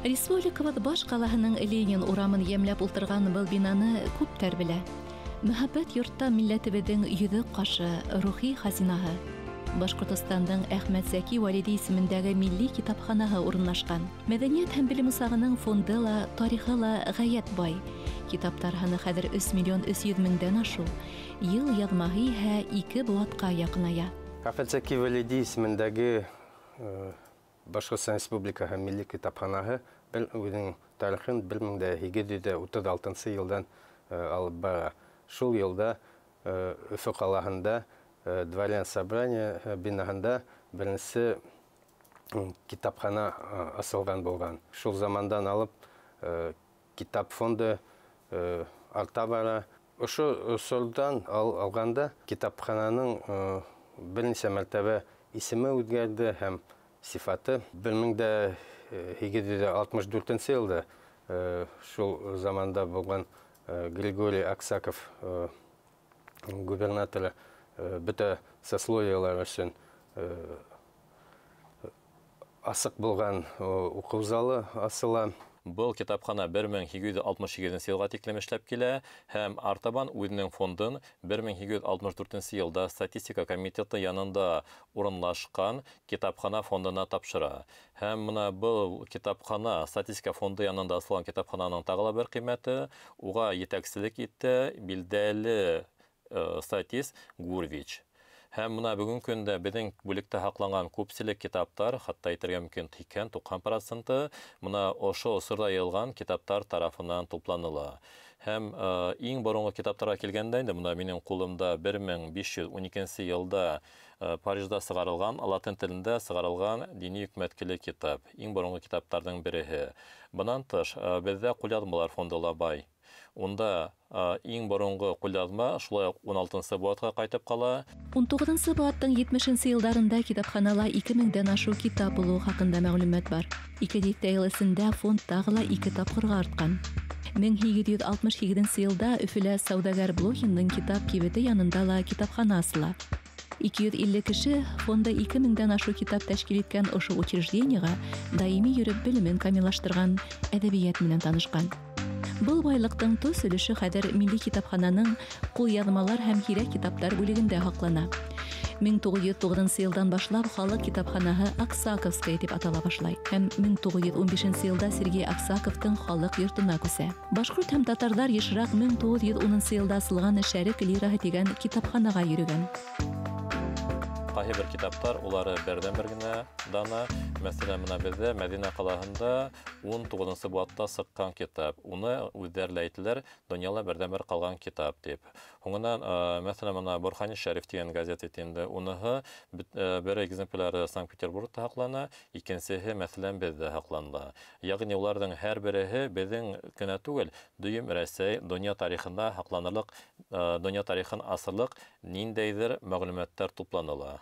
Республикабыз баш калаһының Ленин урамын ямьләп ултырган был бинаны күптәр белә. Мөхәббәт йортта милләтебезнең йөҙөк кашы, рухи хазинаһы. Башкортостандың Әхмәт Зәки Валиди исемендәге милли китапханаһы урынлашкан. Мәдәният һәм билем усагының фонды ла, тарихы ла гаять бай. Китаптар һаны хәзер 3,3 миллион ашу. Ел язмаһы һә 2 булатка якыная. Әхмәт Зәки Валиди исемендәге Башкортстан Республикаһы милли китапханаһы үзенең тарихын 1836 елдан алып бара. Шул елда Өфө калаһында Дворян собрание бинаһында беренче китапхана асылган булган. Шул замандан алып китап фонды арта бара. Ошо сордан алганда китапхананың беренче мәртәбә исеме үзгәрде һәм сифаты 1864 елда шул заманда булган Григорий Аксаков губернаторы бөтә сословиялар өчен асык булган уку залы асыла. Бұл китапхана 1868 елга тиклем эшләп килә һәм артабан үзенең фондын 1864 елда статистика комитеты янында урынлашкан китапхана фондына тапшыра. Һәм менә бұл китапхана статистика фонды янында асылган китапхананың тагыла бер кыйммәте, уга итәкчелек итте билдәле статист Гурвич. Һәм менә бүген көндә безнең бүлектә һакланган күпселек китаптар, хәтта әйтергә мөмкин 90% менә ошо осырда язылган китаптар тарафыннан тупланыла. Һәм иң борынгы китаптарга килгәндә инде менә минең кулымда 1512 елда Парижда сыгарылган, латын телендә сыгарылган дини хөкүмәткеле китап. Иң борынгы китаптарның береһе. Bundan тыш, бездә кулъязмалар фонды ла бай. Унда иң борынгы кулъязма шулай 16-нчы буатка кайтып кала. 19-нчы буаттың 70-нчы елларында китапханала 2000дән ашу китап булу хакында мәгълүмат бар. 2 ел эчендә фонд тагыла 2 тапкырга арткан. 1767 елда Өфөлә саудагәр Блохинның китап кибете янында ла китапхана асыла. 250 кеше фонда 2000дән ашу китап тәшкил иткән ошо учреждениегә даими йөреп белемен камиллаштырган, әдәбият менән танышкан. Бұл байлыктың төс өлеше хәзер милли китапхананың кулъязмалар һәм кирәк китаплар бүлегендә һаклана. 1909 елдан башлап халык китапханаһы Аксаковская дип атала башлай һәм 1915 елда Сергей Аксаковтың халык йортына күсә. Башкорт һәм татарлар ешрак 1910 елда асылган Шәрик лираһы дигән китапханага йөргән. Кайһы бер китаптар улары бердән-бер генә дана. Мәсәлән, менә бездә Мәдинә калаһында 19-нчы буатта сыккан китап. Уны үзләре әйттеләр, дөньяда бердән-бер калган китап дип. Хуңынан, мәсәлән, менә Бурхани Шәриф дигән газета инде, уныһы бер экземпляры Санкт-Петербургта һаклана, икенчеһе мәсәлән бездә һакланды. Ягъни уларның һәр береһе безнең генә түгел, дөйем Россия дөнья тарихында һакланырлык, дөнья тарихын асырлык ниндәйдер мәгълүматлар тупланыла.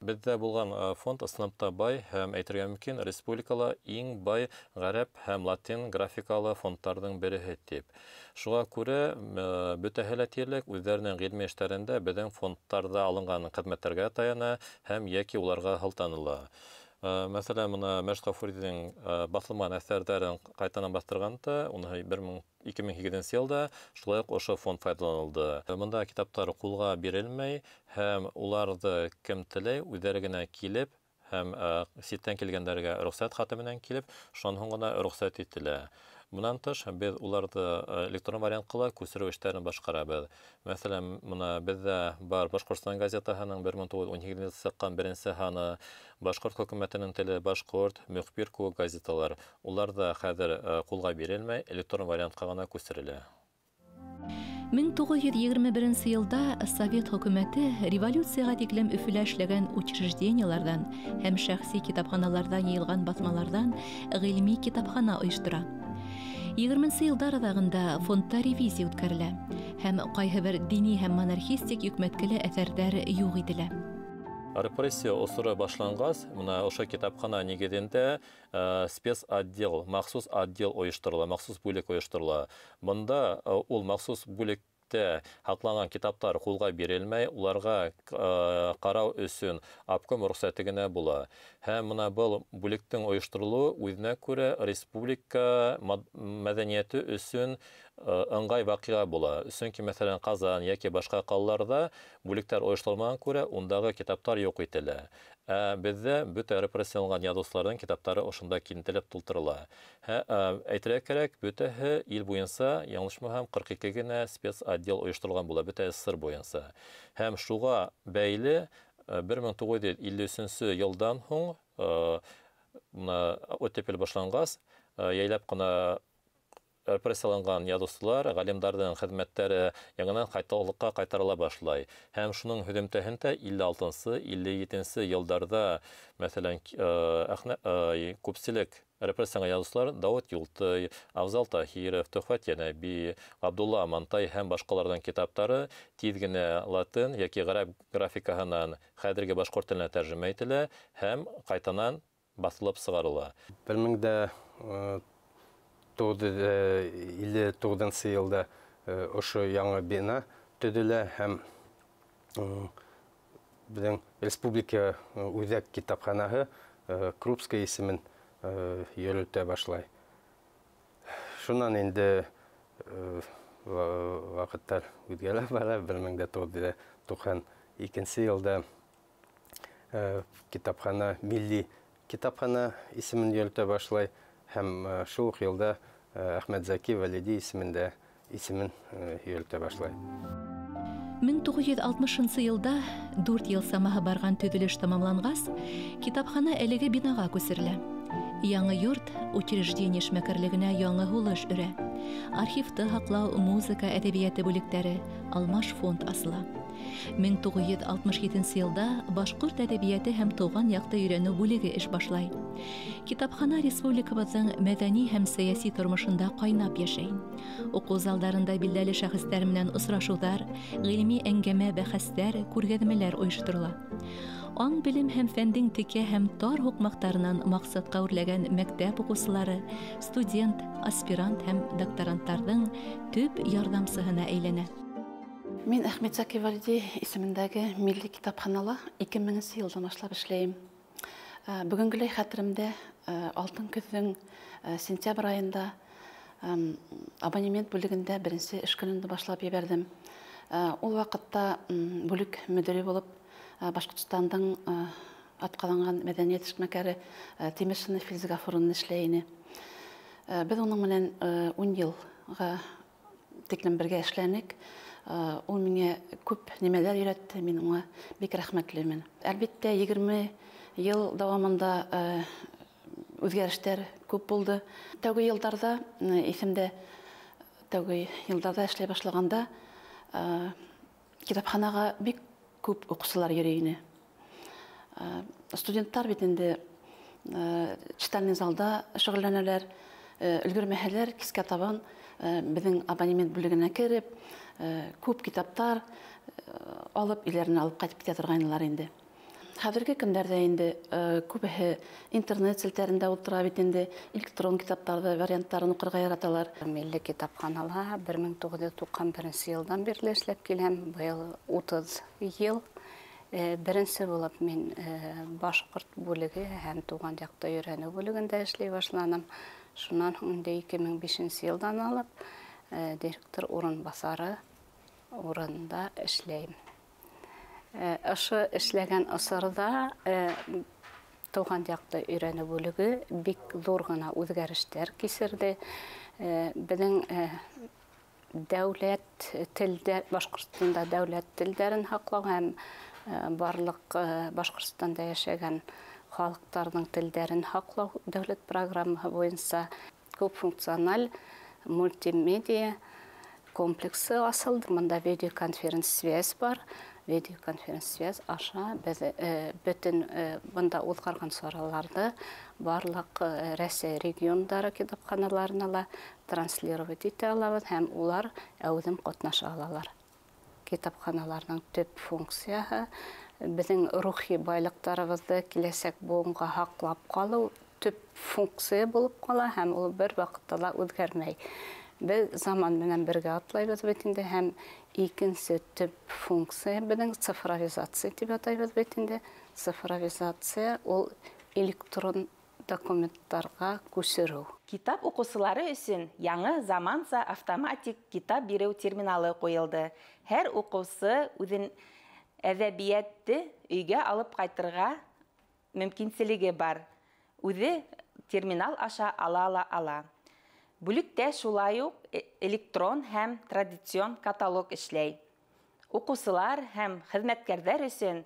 Бездә булган фонд ысынлыкта бай һәм әйтергә мөмкин республикала иң бай гарәп һәм латин графикалы фондтарның береһе дип. Шуңа күрә бөтәһе лә тиерлек үзләренең гыйльми эшләрендә безнең фондтарда алынган хезмәтләргә таяна һәм яки уларга хылтаныла. Мәсәлән, менә Мәшһүр Гафуриның басылмаган әсәрләрен кайтадан бастырганда, уны 2007 елда шулай ук ошо фонд файдаланылды. Монда китаптар кулга бирелмәй һәм уларны кем теләй үзләре генә килеп һәм ситтән килгәннәргә рөхсәт хаты белән килеп, шуның гына рөхсәт ителә. Bundan тыш, без уларны электрон вариантка күчерү эшләрен башкарабыз. Мәсәлән, менә бездә бар Башкортстан газетаһының 1917 сыккан беренче ханы, Башкорт хөкүмәтенең теле башкорт, мөхбир ку газеталар. Улар да хәзер кулга бирелмәй, электрон вариантка гына күчерелә. 1921 елда Совет хөкүмәте революцияга тиклем Өфөлә эшләгән учреждениелардан һәм шәхси китапханалардан йыелган басмалардан гыйльми китапхана оештыра. 20 елдар аралыгында фондта ревизия үткәрелә һәм кайһы бер дини һәм монархистик йөкмәткеле әсәрләр юк ителә. Репрессия осыры башланғас, мына ошо китапхана негединде спецотдел, махсус отдел оештырыла, махсус бүлек оештырыла. Монда ул махсус бүлек бүлектә һакланган китаптар кулга бирелмәй, уларга карау өчен обком рөхсәте генә була. Һәм менә бу бүлектең оештырылуы үзенә күрә республика мәдәнияте өчен ыңгай вакыйга була. Чөнки мәсәлән Казан яки башка калаларда бүлектәр оештырылмаган күрә, ундагы китаптар юк ителә. Бездә бөтә репрессияланган язучыларның китаптары ошында кинтелеп тултырыла. Әйтергә кирәк, бөтәһе ил буенча, яңлышмасам, 42 генә спецотдел оештырылган була, бөтә СССР буенча. Һәм шуга бәйле 1953 елдан һуң оттепель башлангас, яйлап кына репрессияланган язучылар, галимдардың хезмәттәре яңадан кайталыкка кайтарыла башлай. Һәм шуның һөҗүмтәһендә 56-57 елларда, мәсәлән, күпселек репрессияланган язучылар Давыт Юлтай, Авзал Тахиров, Төхфәт Янәби, Абдулла Амантай һәм башкалардан китаптары тиз генә латын яки гарәп графикаһыннан хәзерге башкорт теленә тәрҗемә ителә һәм кайтанан басылып сыгарыла. 1959 елда ошо яңа бина төзелә һәм безнең республика үзәк китапханаһы Крупская исемен йөртә башлай. Шуннан инде вакыттар үтгәлә бара. 1992 елда китапхана, милли китапхана исемен йөртә башлай һәм шул ук елда Әхмәт Заки Валиди исемендә исемен йөртә башлай. 1960 елда 4 ел самаһы барган төзелеш тамамлангас, китапхана әлеге бинага күсерелә. Яңа йорт учреждение эшмәкәрлегенә яңа һулыш өрә. Архивты һаклау, музыка, әдәбияты бүлектәре, алмаш фонд асыла. 1967 елда башкорт әдәбияты һәм туган якты өйрәнү бүлеге эш башлай. Китапхана республикабызның мәдәни һәм сәяси тормышында кайнап яшәй. Уку залдарында билдәле шәхесләр белән очрашулар, гыйльми әңгәмә, бәхәсләр, күргәзмәләр оештырыла. Аң белем һәм фәндең текә һәм тар хукмактарынан максатка үрләгән мәктәп укучылары, студент, аспирант һәм докторантларның төп ярдәмчысына әйләнә. Мин Әхмәт Заки Валиди исемендәге милли китапханала 2000 елдан башлап эшләйм. Бүгенгеләй хәтеремдә алтын көҙҙөң сентябрь айында абонемент бүлегендә беренсе эш көнөндә башлап ебәрдем. Ул вакытта бүлек мөдире булып Башкортстандың атҡаҙанған мәҙәниәт эшмәкәре Тимершина Филз Гафуровна эшләй ине. Без уның менән 10 йылға тиклем бергә эшләнек. Ул миңә күп нимәләр өйрәтте, мин уңа бик рәхмәтлемен. Әлбиттә, 20 ел дәвамында үзгәрештәр күп булды. Тәүге йылдарда, исемдә тәүге йылдарда эшләй башлаганда, китапханага бик күп укучылар йөри ине. Студенттар бит инде читальный залда шөгыльләнәләр, өлгөрмәһәләр, кискә табан безнең абонемент бүлегенә кереп, күп китаптар алып, иләренә алып кайтып китә торганнар инде. Хәзерге көндәрдә инде күбеһе интернет селтәрендә утыра бит инде, электрон китапларда вариантларын укырга яраталар. Милли китапханала 1991 елдан бирле эшләп киләм, быел 30 ел. Беренче булып мин башкорт бүлеге һәм туган якта өйрәнү бүлегендә эшли башланым. Шуннан һуң 2005 елдан алып директор урынбасары урында эшләйм. Ашы эшләгән асырда туган якты өйрәнү бүлеге бик зур гына үзгәрештәр кисерде. Безнең дәүләт телдә, Башкортстанда дәүләт телдәрен һаклау һәм барлык Башкортстанда яшәгән халыкларның телдәрен һаклау дәүләт программасы буенча күп функциональ мультимедиа комплексы асылды. Монда видеоконференц-связь бар. Видеоконференц-связь аша бөтен монда узгарган сараларды барлык Рәсәй региондары китапханаларына транслировать итә алабыз һәм улар әүдем катнаша алалар. Китапханаларның төп функцияһы безнең рухи байлыктарыбызды киләсәк буынга һаклап калу төп функция булып кала һәм ул бер вакытта да үзгәрмәй. Біз заман менен бірге атлайбыз бетінде, һәм икенче төп функция біздің цифровизация деп атайбыз бетінде. Цифровизация ол электрон документтарға көшіру. Китап оқушылары үшін яңа заманса автоматик китап беру терминалы қойылды. Һәр оқушы үзен әдәбиятты өйгә алып кайтырга мөмкинчелеге бар. Үзе терминал аша ала. Бүлектә шулай ук электрон һәм традицион каталог эшләй. Оқушылар һәм хезмәткәрләр өчен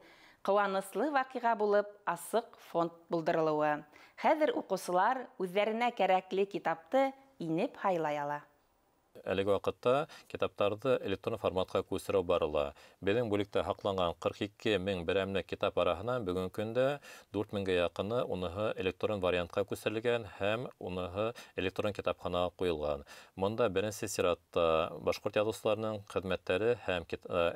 кыланыслы вакыйга булып асык фонд булдырылуы. Хәзер оқушылар үзләренә кирәкле китапты инеп хайлай ала. Әлеге вакытта китаптарды электрон форматка күчерү барыла. Безнең бүлектә хакланган 42 мең берәмлек китап араһыннан бүгенге көндә 4 меңгә якыны уныһы электрон вариантка күчерелгән һәм уныһы электрон китапханага куелган. Монда беренче сиратта башкорт язучыларының хезмәтләре һәм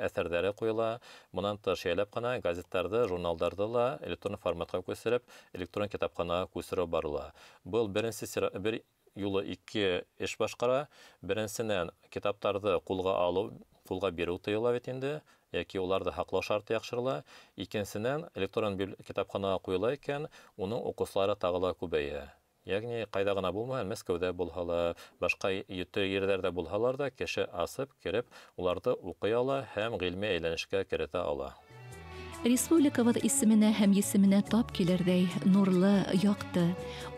әсәрләре куела. Моннан тыш яйлап кына газеттарды, журналдарды ла электрон форматка күчереп, электрон китапханага күчерү барыла. Бу беренче юлы 2 эш башкара. Беренчедән китаптарды кулга бирү тыела бит инде, яки уларды хаклау шарты яхшырыла. Икенчедән электрон китапханага куела икән, уның укучылары тагыла күбәя. Ягъни кайда гына булмаган, Мәскәүдә булһалар, башка ерләрдә булһалар да, кеше асып кирип, уларды укый ала һәм гыйльми әйләнешкә керетә ала. Республикабыз исеменә һәм исеменә тап килердәй нурлы, якты,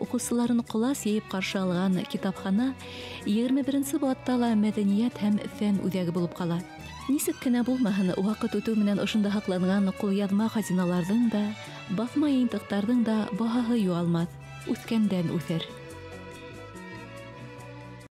укучыларын кулас яеп каршы алган китапхана 21нче буатта ла мәдәният һәм фән үзәге булып кала. Нисек кенә булмаһын, вакыт үтү менән ошында хакланган кулъязма хазиналарның да, басма йыйынтыктарның да баһаһы югалмас, үскәндән үсәр.